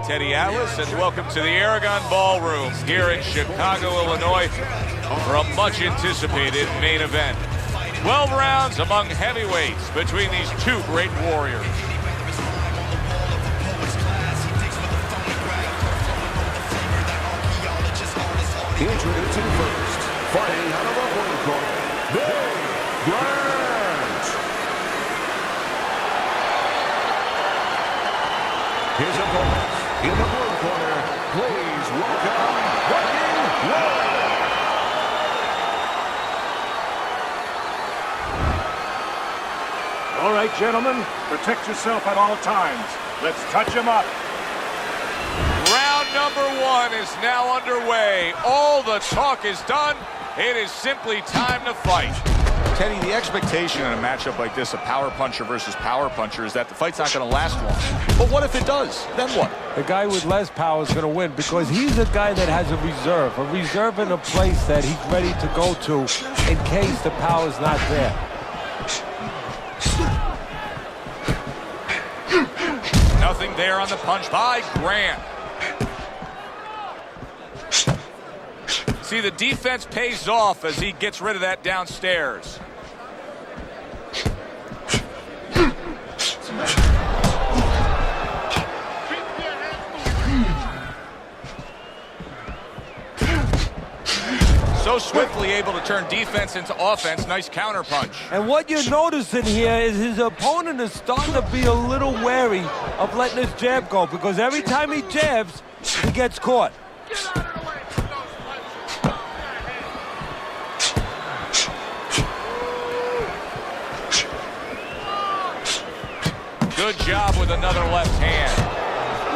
Teddy Atlas, and welcome to the Aragon Ballroom here in Chicago, Illinois, for a much-anticipated main event. 12 rounds among heavyweights between these two great warriors. Introducing first, fighting out of the blue corner, Grant. His opponents in the blue corner, please welcome Wayne. All right, gentlemen, protect yourself at all times. Let's touch him up. Round number one is now underway. All the talk is done. It is simply time to fight. Teddy, the expectation in a matchup like this, a power puncher versus power puncher, is that the fight's not going to last long. But what if it does? Then what? The guy with less power is going to win because he's a guy that has a reserve in a place that he's ready to go to in case the power's not there. Nothing there on the punch by Grant. See, the defense pays off as he gets rid of that downstairs. So swiftly able to turn defense into offense. Nice counter punch. And what you're noticing here is his opponent is starting to be a little wary of letting his jab go because every time he jabs, he gets caught. Good job with another left hand.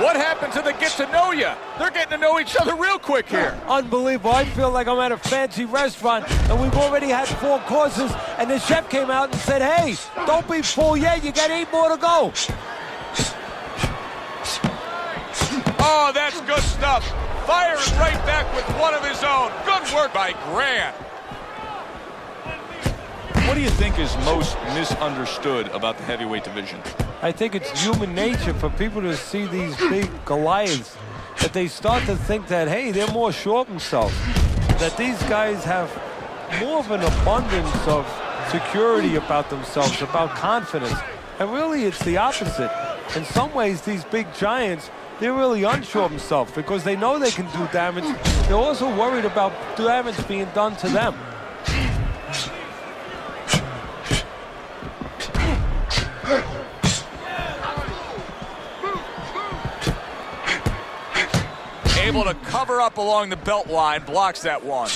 What happened to the get-to-know-ya? They're getting to know each other real quick here. Unbelievable. I feel like I'm at a fancy restaurant, and we've already had 4 courses, and the chef came out and said, hey, don't be full yet. You got 8 more to go. Oh, that's good stuff. Firing right back with one of his own. Good work by Grant. What do you think is most misunderstood about the heavyweight division? I think it's human nature for people to see these big Goliaths, that they start to think that, hey, they're more sure of themselves, that these guys have more of an abundance of security about themselves, about confidence. And really, it's the opposite. In some ways, these big giants, they're really unsure of themselves because they know they can do damage. They're also worried about damage being done to them. Able to cover up along the belt line, blocks that one.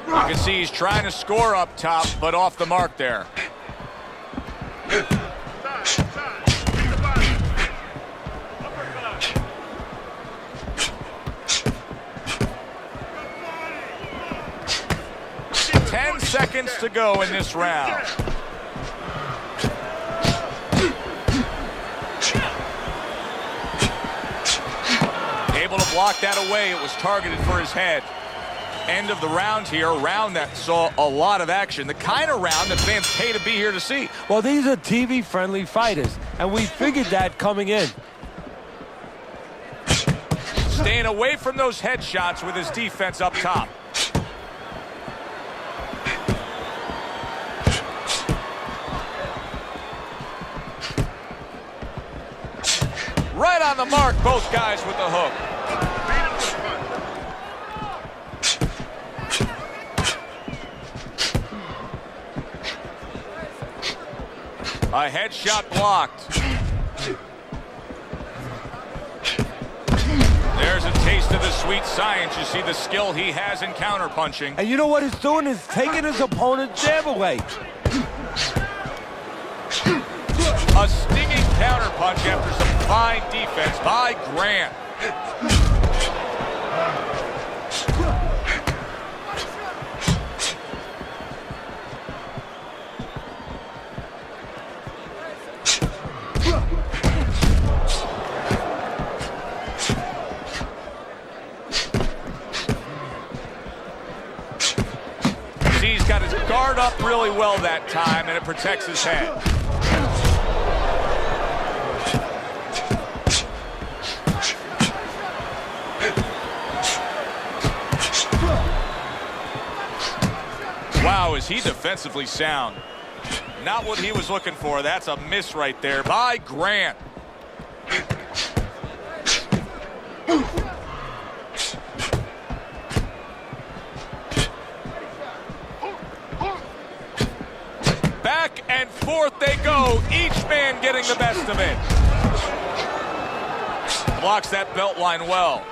You can see he's trying to score up top, but off the mark there. 10 seconds to go in this round. Able to block that away. It was targeted for his head. End of the round here, a round that saw a lot of action. The kind of round that fans pay to be here to see. Well, these are TV-friendly fighters, and we figured that coming in. Staying away from those headshots with his defense up top. Right on the mark, both guys with the hook. A headshot blocked. There's a taste of the sweet science. You see the skill he has in counterpunching. And you know what he's doing is taking his opponent's jab away. A stinging counterpunch after some fine defense by Grant. covered up really well that time, and it protects his head. Wow, is he defensively sound? Not what he was looking for. That's a miss right there by Grant. Back and forth they go, each man getting the best of it. Blocks that belt line well.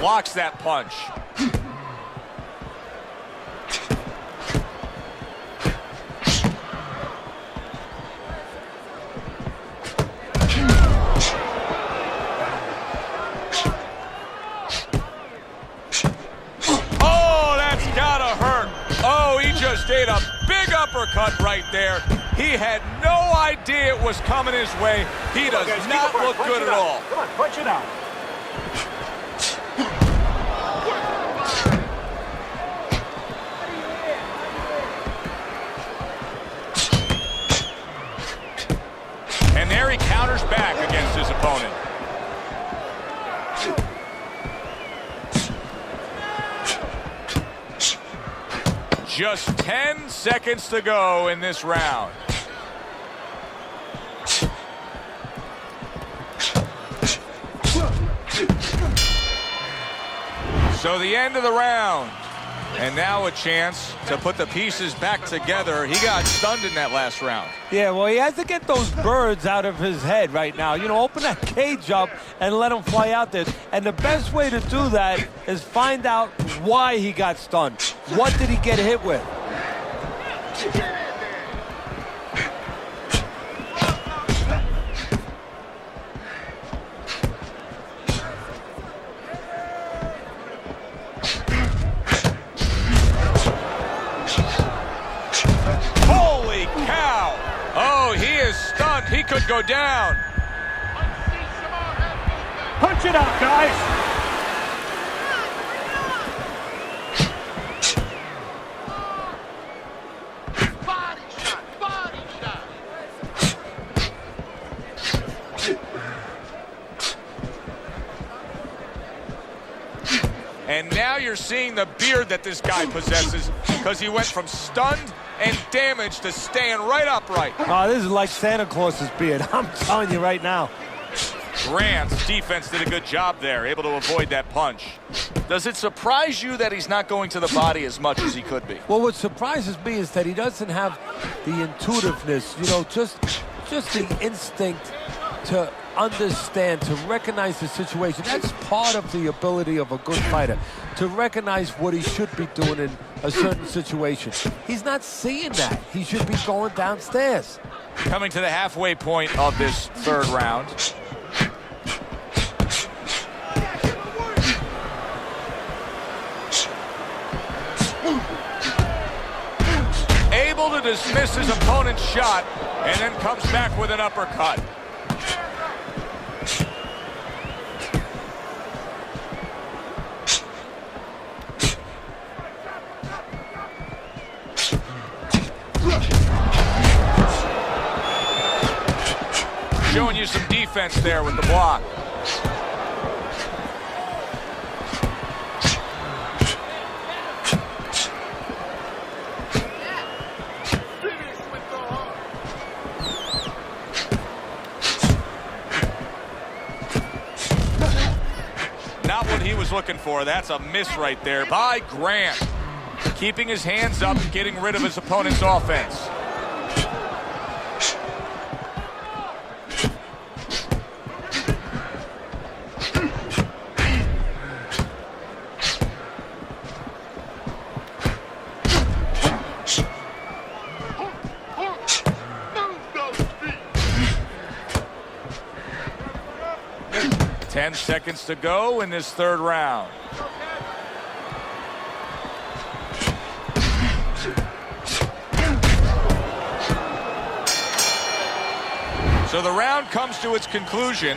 Blocks that punch. Oh, that's gotta hurt. Oh, he just ate a big uppercut right there. He had no idea it was coming his way. He does not look good at all. Come on, punch it out. And there he counters back against his opponent. Just 10 seconds to go in this round. So the end of the round. And now a chance to put the pieces back together. He got stunned in that last round. Yeah, well, he has to get those birds out of his head right now. You know, open that cage up and let them fly out there. And the best way to do that is find out why he got stunned. What did he get hit with? He could go down. Punch it out, guys. Body shot, body shot. And now you're seeing the beard that this guy possesses, because he went from stunned and damaged to staying right upright. Oh, this is like Santa Claus's beard. I'm telling you right now. Grant's defense did a good job there, able to avoid that punch. Does it surprise you that he's not going to the body as much as he could be? Well, what surprises me is that he doesn't have the intuitiveness, you know, just the instinct to understand, to recognize the situation. That's part of the ability of a good fighter, to recognize what he should be doing in a certain situation. He's not seeing that. He should be going downstairs. Coming to the halfway point of this third round. Able to dismiss his opponent's shot and then comes back with an uppercut. Showing you some defense there with the block. Not what he was looking for. That's a miss right there by Grant. Keeping his hands up, getting rid of his opponent's offense. Okay. 10 seconds to go in this third round. So the round comes to its conclusion,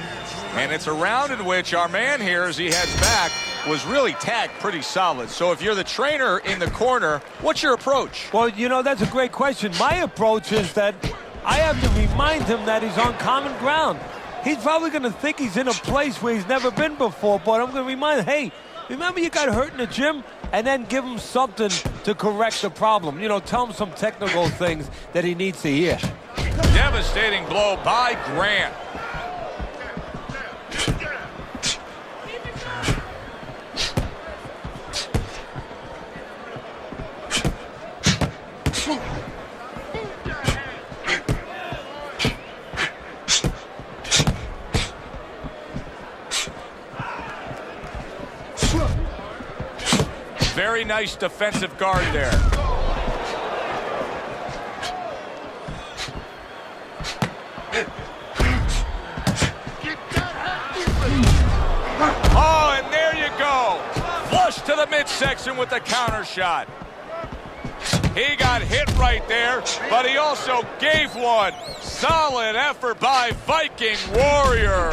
and it's a round in which our man here, as he heads back, was really tagged pretty solid. So if you're the trainer in the corner, what's your approach? Well, you know, that's a great question. My approach is that I have to remind him that he's on common ground. He's probably going to think he's in a place where he's never been before, but I'm going to remind him, hey, remember you got hurt in the gym? And then give him something to correct the problem. You know, tell him some technical things that he needs to hear. Devastating blow by Grant. Very nice defensive guard there. Oh, and there you go. Flush to the midsection with the counter shot. He got hit right there, but he also gave one. Solid effort by Viking Warrior.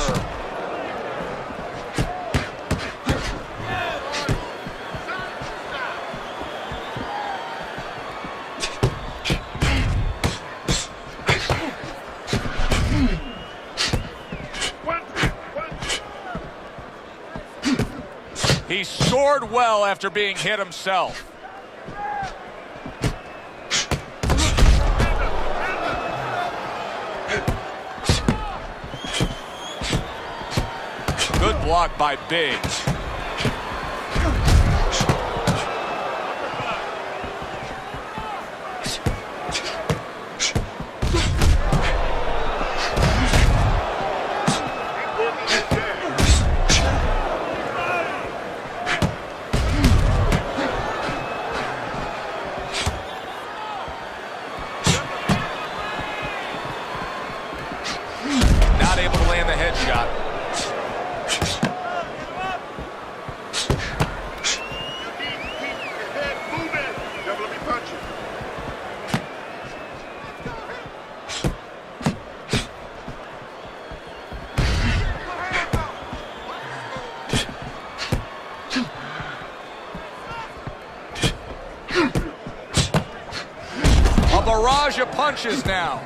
He scored well after being hit himself. Good block by Biggs. Not able to land the headshot. A barrage of punches now.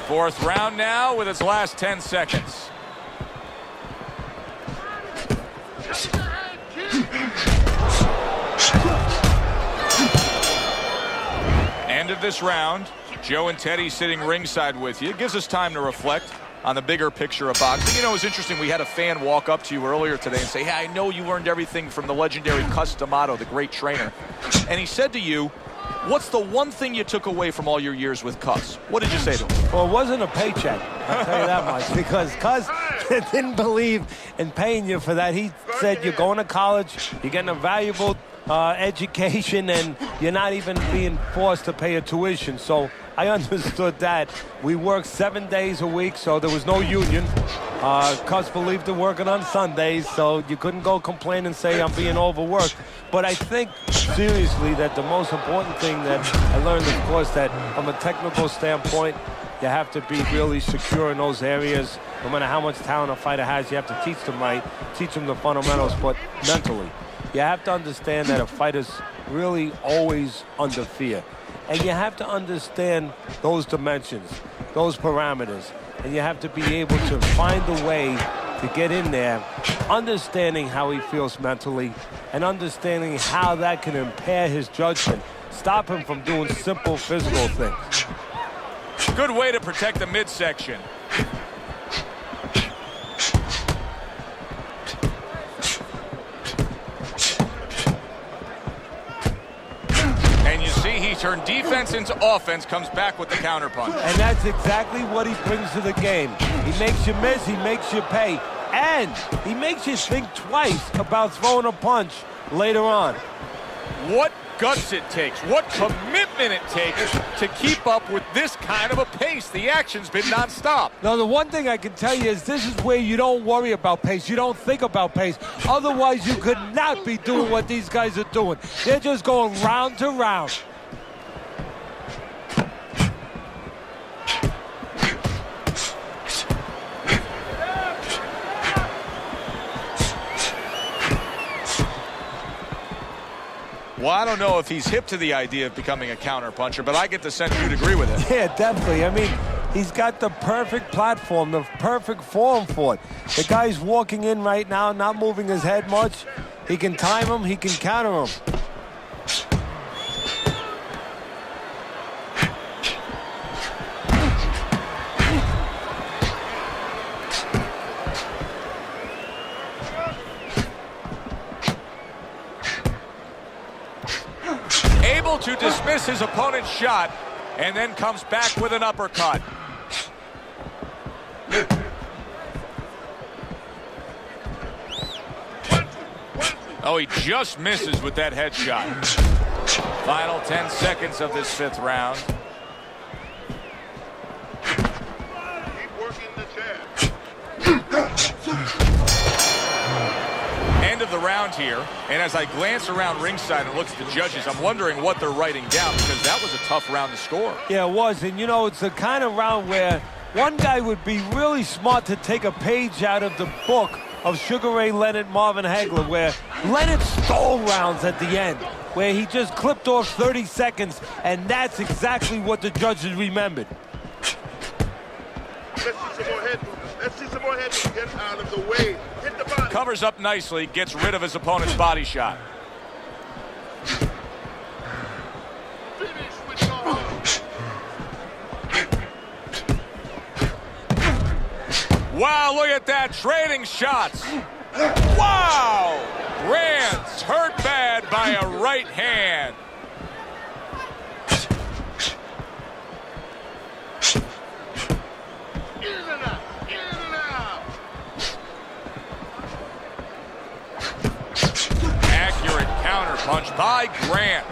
Fourth round now with its last 10 seconds. End of this round. Joe and Teddy sitting ringside with you. It gives us time to reflect on the bigger picture of boxing. You know, it was interesting. We had a fan walk up to you earlier today and say, hey, I know you learned everything from the legendary Cus D'Amato, the great trainer. And he said to you, what's the one thing you took away from all your years with Cus? What did you say to him? Well, it wasn't a paycheck, I'll tell you that much, because Cus didn't believe in paying you for that. He said you're going to college, you're getting a valuable education, and you're not even being forced to pay a tuition. So I understood that. We worked 7 days a week, so there was no union. Cus believed in working on Sundays, so you couldn't go complain and say I'm being overworked. But I think, seriously, that the most important thing that I learned, of course, that from a technical standpoint, you have to be really secure in those areas. No matter how much talent a fighter has, you have to teach them right, teach them the fundamentals, but mentally. You have to understand that a fighter's really always under fear. And you have to understand those dimensions, those parameters. And you have to be able to find a way to get in there, understanding how he feels mentally, and understanding how that can impair his judgment, stop him from doing simple physical things. Good way to protect the midsection. And you see he turned defense into offense, comes back with the counterpunch. And that's exactly what he brings to the game. He makes you miss, he makes you pay, and he makes you think twice about throwing a punch later on. What guts it takes, what commitment minute take to keep up with this kind of a pace? The action's been nonstop. Now, the one thing I can tell you is this is where you don't worry about pace. You don't think about pace. Otherwise, you could not be doing what these guys are doing. They're just going round to round. Well, I don't know if he's hip to the idea of becoming a counterpuncher, but I get the sense you'd agree with it. Yeah, definitely. I mean, he's got the perfect platform, the perfect form for it. The guy's walking in right now, not moving his head much. He can time him, he can counter him. Able to dismiss his opponent's shot and then comes back with an uppercut. Oh, he just misses with that headshot. Final 10 seconds of this 5th round. Keep working the jab. End of the round here, and as I glance around ringside and look at the judges, I'm wondering what they're writing down, because that was a tough round to score. Yeah, it was, and you know, it's the kind of round where one guy would be really smart to take a page out of the book of Sugar Ray Leonard, Marvin Hagler, where Leonard stole rounds at the end, where he just clipped off 30 seconds, and that's exactly what the judges remembered. Let's see some more head movement. Let's see some more head movement. Get out of the way. Hit the body. Covers up nicely, gets rid of his opponent's body shot. Finish with your heart. Wow, look at that, trading shots. Wow! Grant's hurt bad by a right hand. In and out. In and out. Accurate counter punch by Grant.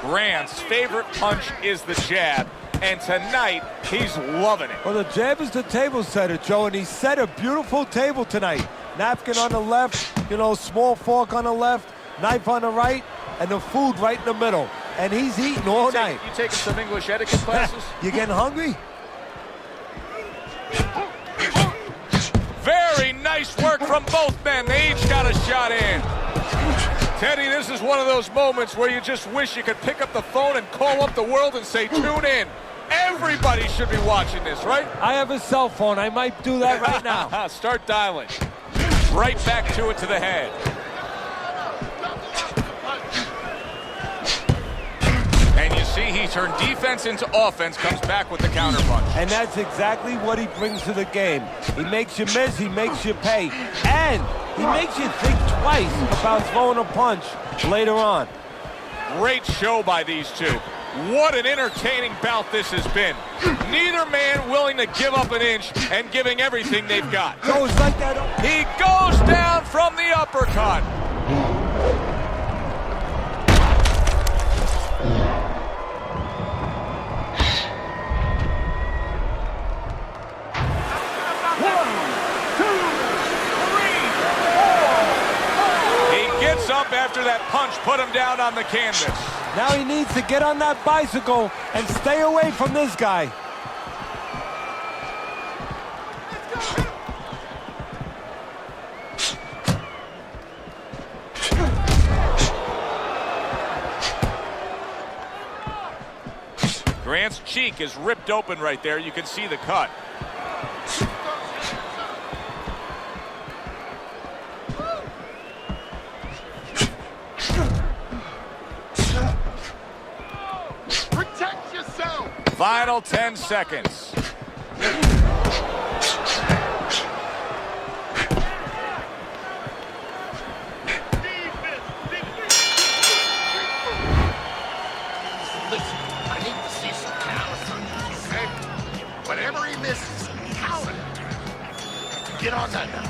Grant's favorite punch is the jab, and tonight he's loving it. Well, the jab is the table setter, Joe, and he set a beautiful table tonight. Napkin on the left, you know, small fork on the left, knife on the right, and the food right in the middle. And he's eating all night. You taking some English etiquette classes? You getting hungry? Very nice work from both men. They each got a shot in. Teddy, this is one of those moments where you just wish you could pick up the phone and call up the world and say, tune in. Everybody should be watching this, right? I have a cell phone. I might do that right now. Start dialing. Right back to it to the head. And you see he turned defense into offense, comes back with the counterpunch. And that's exactly what he brings to the game. He makes you miss, he makes you pay, and he makes you think twice about throwing a punch later on. Great show by these two. What an entertaining bout this has been. Neither man willing to give up an inch and giving everything they've got. So it's like that. He goes down from the uppercut. Up after that punch put him down on the canvas. Now he needs to get on that bicycle and stay away from this guy. Grant's cheek is ripped open right there. You can see the cut. Protect yourself. Final 10 seconds. Listen, I need to see some counter, okay? Whatever he misses, counter. Get on that now.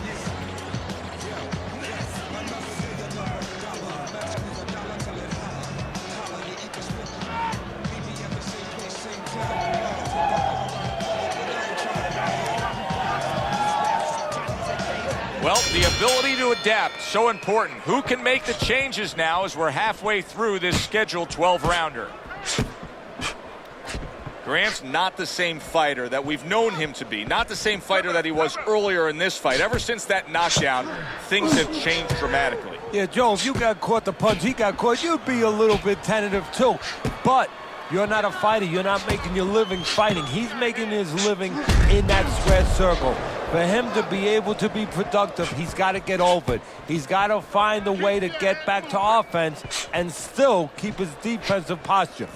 Well, the ability to adapt, so important. Who can make the changes now as we're halfway through this scheduled 12-rounder? Grant's not the same fighter that we've known him to be. Not the same fighter that he was earlier in this fight. Ever since that knockdown, things have changed dramatically. Yeah, Joe, if you got caught the punch he got caught, you'd be a little bit tentative too. But you're not a fighter. You're not making your living fighting. He's making his living in that square circle. For him to be able to be productive, he's got to get over it. He's got to find a way to get back to offense and still keep his defensive posture.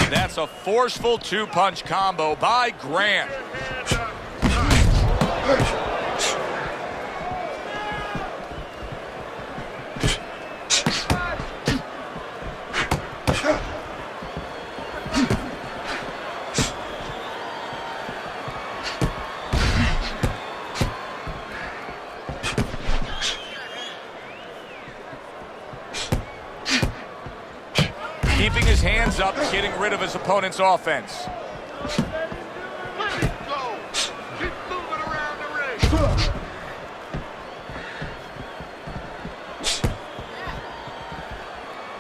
That's a forceful two-punch combo by Grant. Keeping his hands up, getting rid of his opponent's offense. Let it go. Keep moving around the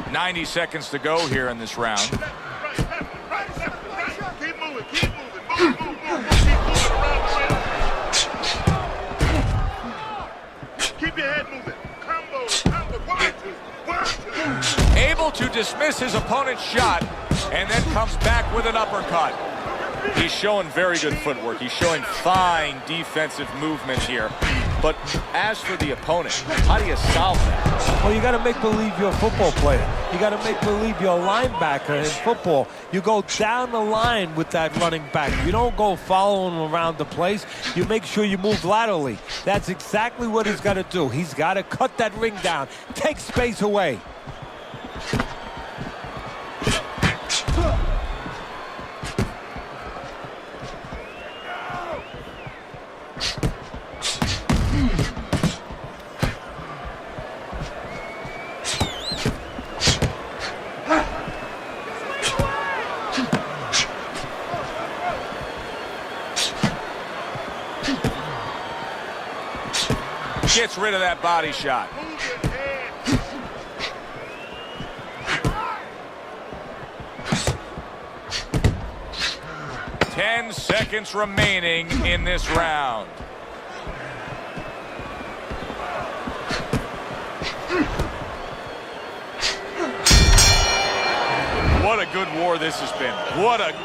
ring. 90 seconds to go here in this round. Keep moving, keep moving. Move. Keep moving around the ring. Keep your head moving. Combo. 1, 2. Able to dismiss his opponent's shot and then comes back with an uppercut. He's showing very good footwork. He's showing fine defensive movement here. But as for the opponent, how do you solve that? Well, you got to make believe you're a football player. You got to make believe you're a linebacker in football. You go down the line with that running back. You don't go following around the place. You make sure you move laterally. That's exactly what he's got to do. He's got to cut that ring down, take space away. Gets rid of that body shot. 10 seconds remaining in this round. What a good war this has been. What a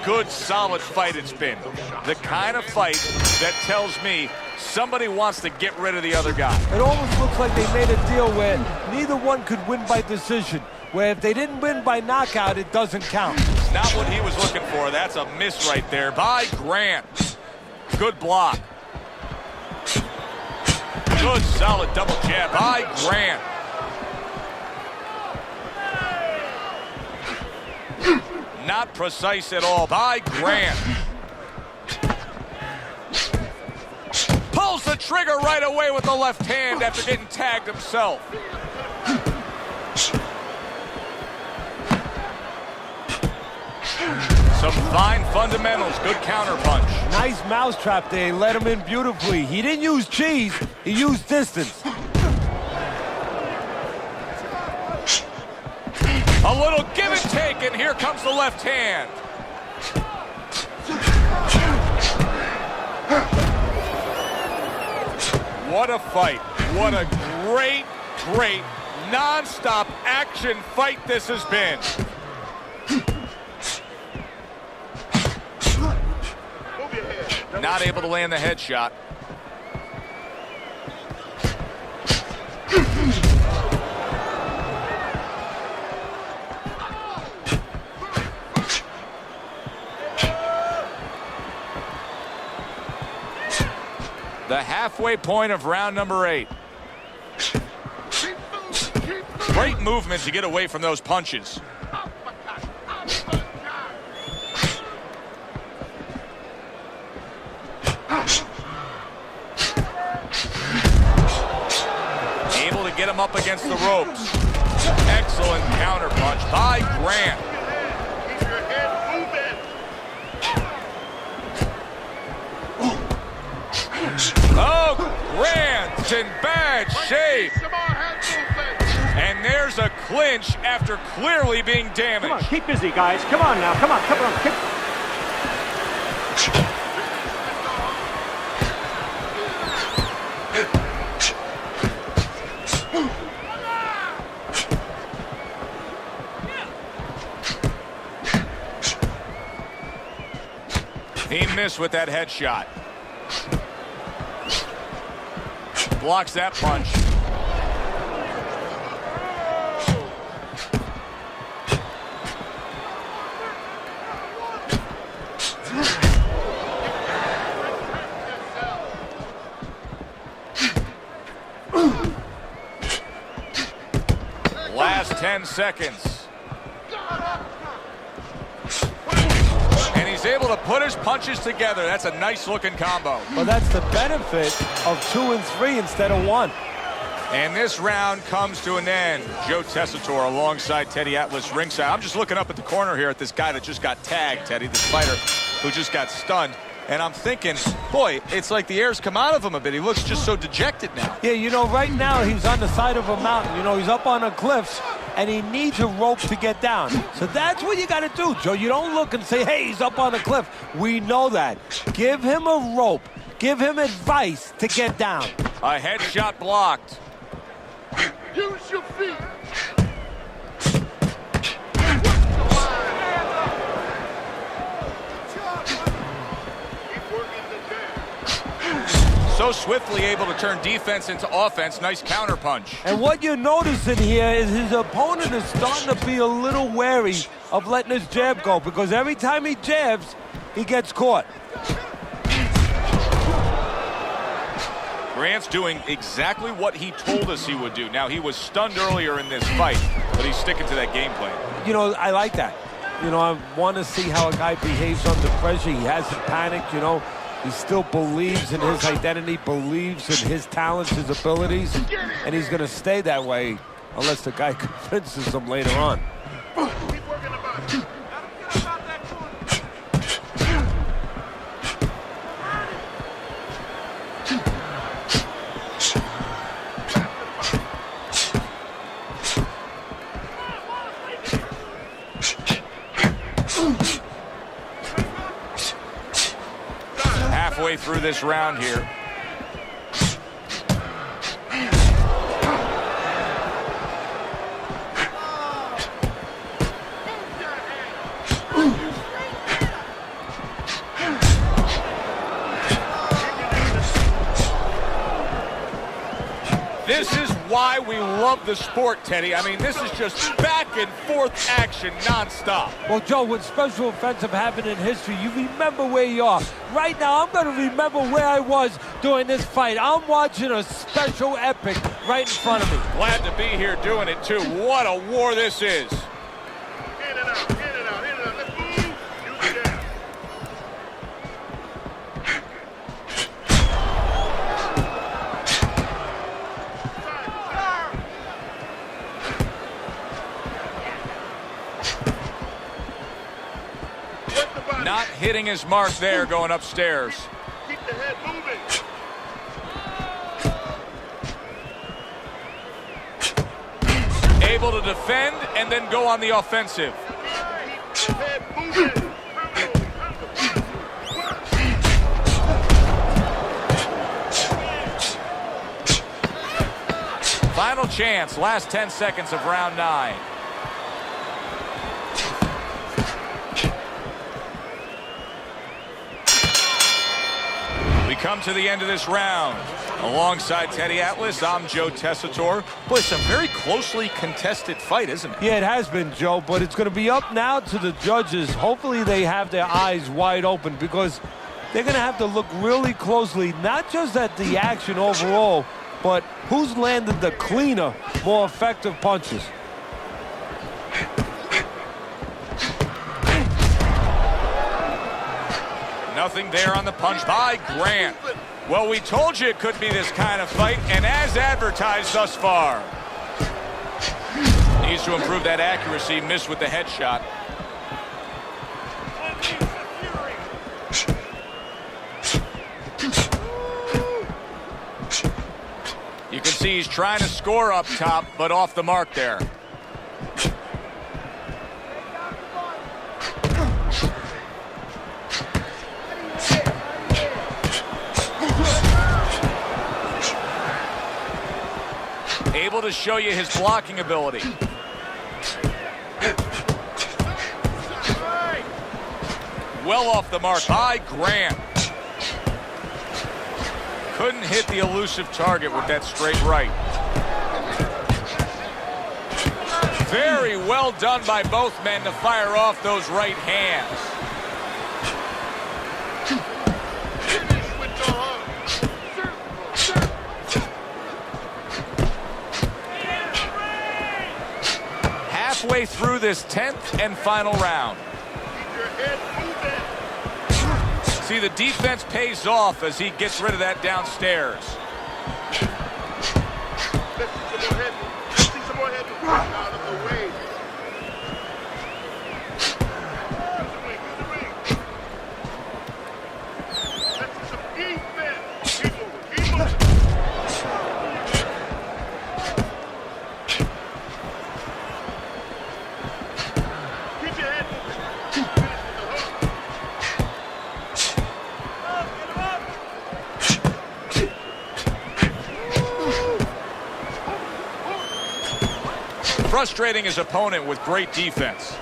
good, solid fight it's been. The kind of fight that tells me somebody wants to get rid of the other guy. It almost looks like they made a deal where neither one could win by decision, where if they didn't win by knockout, it doesn't count. It's not what he was looking for. That's a miss right there by Grant. Good block. Good, solid double jab by Grant. Not precise at all by Grant. Pulls the trigger right away with the left hand after getting tagged himself. Some fine fundamentals, good counterpunch. Nice mousetrap there, he let him in beautifully. He didn't use cheese, he used distance. A little give and take, and here comes the left hand. What a fight. What a great, non-stop action fight this has been. Not able to land the headshot. The halfway point of round number 8. Great movement to get away from those punches. Able to get him him up against the ropes. Excellent counterpunch by Grant. Keep your head moving. Oh, Grant's in bad shape. Some more head movement. And there's a clinch after clearly being damaged. Come on, keep busy, guys. Come on now. Come on. Keep... He missed with that headshot. Blocks that punch. Last 10 seconds. And he's able to put his punches together. That's a nice looking combo. Well, that's the benefit of 2 and 3 instead of 1. And this round comes to an end. Joe Tessitore alongside Teddy Atlas ringside. I'm just looking up at the corner here at this guy that just got tagged, Teddy, this fighter who just got stunned. And I'm thinking, boy, it's like the air's come out of him a bit. He looks just so dejected now. Yeah, you know, right now he's on the side of a mountain. You know, he's up on a cliff, and he needs a rope to get down. So that's what you got to do, Joe. You don't look and say, hey, he's up on a cliff. We know that. Give him a rope. Give him advice to get down. A headshot blocked. Use your feet. So swiftly able to turn defense into offense. Nice counterpunch. And what you're noticing here is his opponent is starting to be a little wary of letting his jab go, because every time he jabs, he gets caught. Grant's doing exactly what he told us he would do. Now, he was stunned earlier in this fight, but he's sticking to that game plan. You know, I like that. You know, I want to see how a guy behaves under pressure. He hasn't panicked, you know. He still believes in his identity, believes in his talents, his abilities, and he's going to stay that way unless the guy convinces him later on. Keep working the body. Halfway through this round here. This is why we love the sport, Teddy. I mean, this is just back and forth action nonstop. Well, Joe, when special offensive happened in history, you remember where you are. Right now, I'm going to remember where I was during this fight. I'm watching a special epic right in front of me. Glad to be here doing it, too. What a war this is. In and out, in and out, in and out. Let's move. Use the jab. Work the body. Not hitting his mark there going upstairs. Keep the head moving. Able to defend and then go on the offensive. Keep the head moving. Final chance, last 10 seconds of round 9. We come to the end of this round. Alongside Teddy Atlas, I'm Joe Tessitore. Boy, it's a very closely contested fight, isn't it? Yeah, it has been, Joe, but it's going to be up now to the judges. Hopefully they have their eyes wide open, because they're going to have to look really closely, not just at the action overall, but who's landed the cleaner, more effective punches. Nothing there on the punch by Grant. Well, we told you it could be this kind of fight, and as advertised thus far. Needs to improve that accuracy. Missed with the headshot. You can see he's trying to score up top, but off the mark there. Able to show you his blocking ability. Well off the mark by Grant. Couldn't hit the elusive target with that straight right. Very well done by both men to fire off those right hands. Halfway through this 10th and final round. See, the defense pays off as he gets rid of that downstairs. Frustrating his opponent with great defense.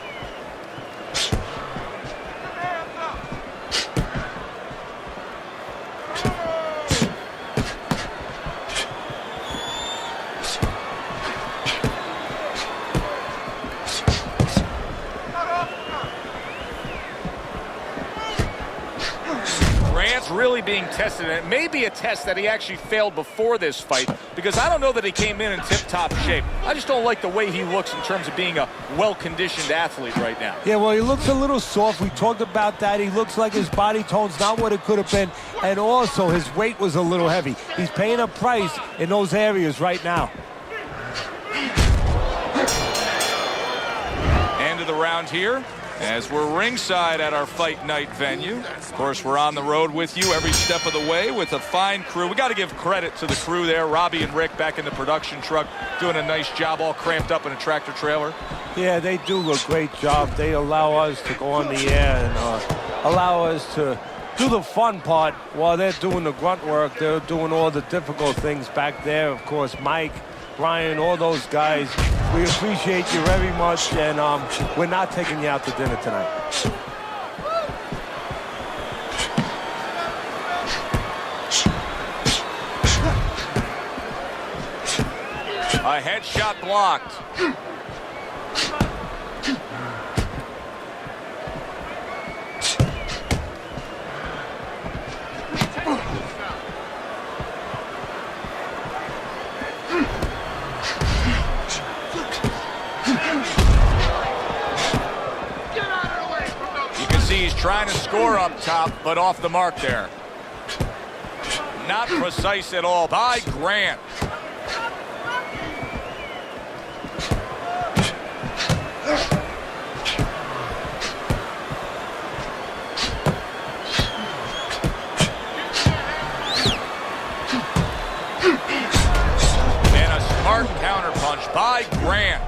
Grant's really being tested, and it may be a test that he actually failed before this fight, because I don't know that he came in tip-top shape. I just don't like the way he looks in terms of being a well-conditioned athlete right now. Yeah, well, he looks a little soft. We talked about that. He looks like his body tone's not what it could have been, and also his weight was a little heavy. He's paying a price in those areas right now. End of the round here, as we're ringside at our fight night venue. Of course, we're on the road with you every step of the way with a fine crew. We got to give credit to the crew there. Robbie and Rick back in the production truck doing a nice job, all cramped up in a tractor trailer. Yeah, they do a great job. They allow us to go on the air and allow us to do the fun part while they're doing the grunt work. They're doing all the difficult things back there. Of course, Mike, Brian, all those guys. We appreciate you very much, and we're not taking you out to dinner tonight. A headshot blocked. He's trying to score up top, but off the mark there. Not precise at all by Grant. And a smart counterpunch by Grant.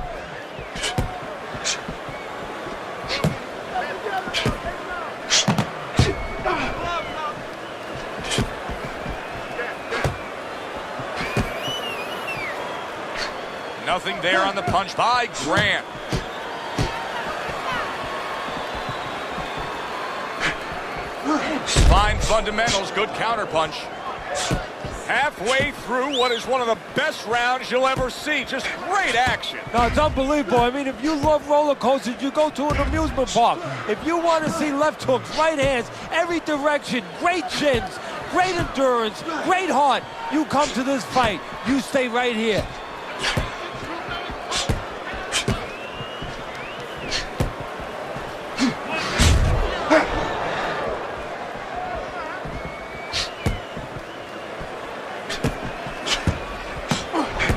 Nothing there on the punch by Grant. Fine fundamentals, good counterpunch. Halfway through what is one of the best rounds you'll ever see. Just great action. No, it's unbelievable. I mean, if you love roller coasters, you go to an amusement park. If you want to see left hooks, right hands, every direction, great chins, great endurance, great heart, you come to this fight. You stay right here.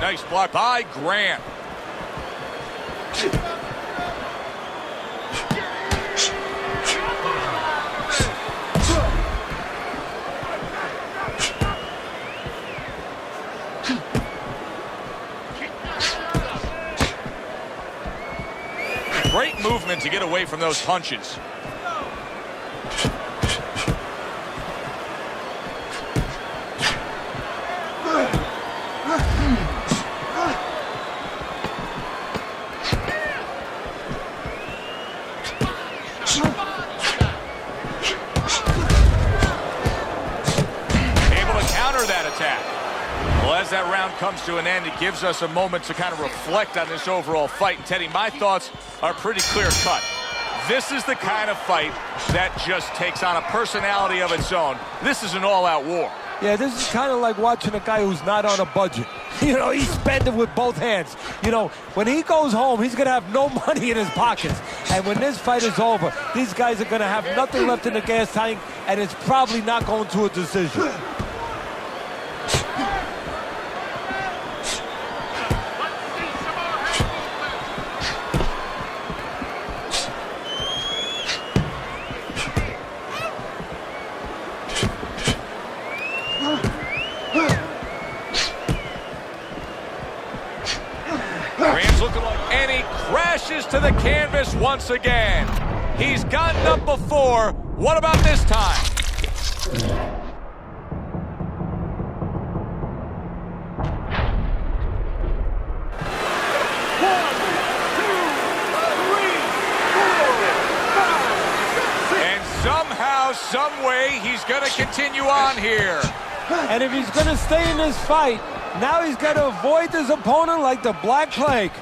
Nice block by Grant. Great movement to get away from those punches. Well, as that round comes to an end, it gives us a moment to kind of reflect on this overall fight. And Teddy, my thoughts are pretty clear-cut. This is the kind of fight that just takes on a personality of its own. This is an all-out war. Yeah, this is kind of like watching a guy who's not on a budget. You know, he's spending with both hands. You know, when he goes home, he's going to have no money in his pockets. And when this fight is over, these guys are going to have nothing left in the gas tank, and it's probably not going to a decision. And he crashes to the canvas once again. He's gotten up before. What about this time? And somehow, some way, he's going to continue on here. And if he's going to stay in this fight, now he's got to avoid his opponent like the Black Plague.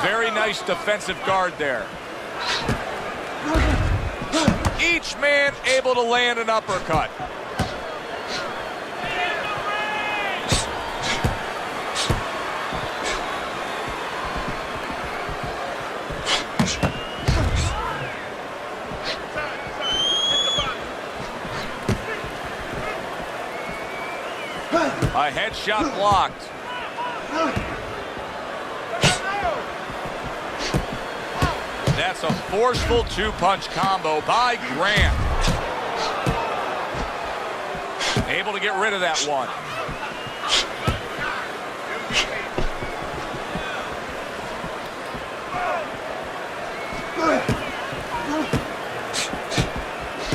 Very nice defensive guard there. Each man able to land an uppercut. A headshot blocked. That's a forceful two-punch combo by Grant. Able to get rid of that one.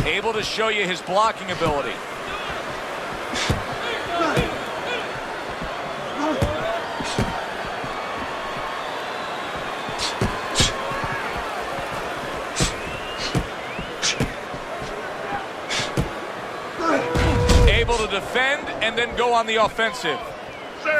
Able to show you his blocking ability. Able to defend and then go on the offensive.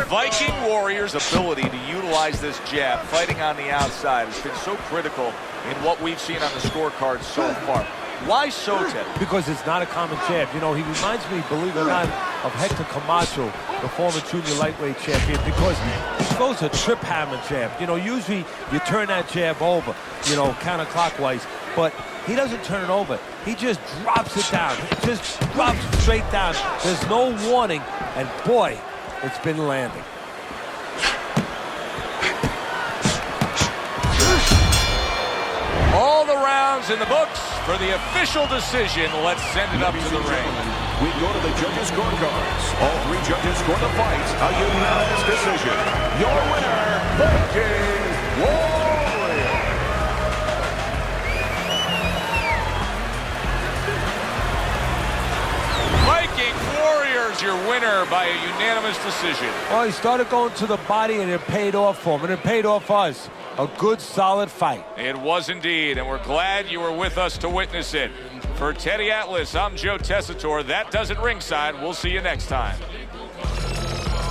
Viking Warrior's ability to utilize this jab, fighting on the outside, has been so critical in what we've seen on the scorecard so far. Why so, Ted? Because it's not a common jab. You know, he reminds me, believe it or not, of Hector Camacho, the former junior lightweight champion, because he goes a trip hammer jab. You know, usually you turn that jab over, you know, counterclockwise, but he doesn't turn it over. He just drops it down. He just drops it straight down. There's no warning, and boy, it's been landing. All the rounds in the books for the official decision. Let's send it up to the ring. We go to the judges' scorecards. All three judges score the fight. A unanimous decision. Your winner, Viking Warrior. Viking Warriors, your winner by a unanimous decision. Well, he started going to the body, and it paid off for him, and it paid off for us. A good, solid fight. It was indeed, and we're glad you were with us to witness it. For Teddy Atlas, I'm Joe Tessitore. That does it ringside. We'll see you next time.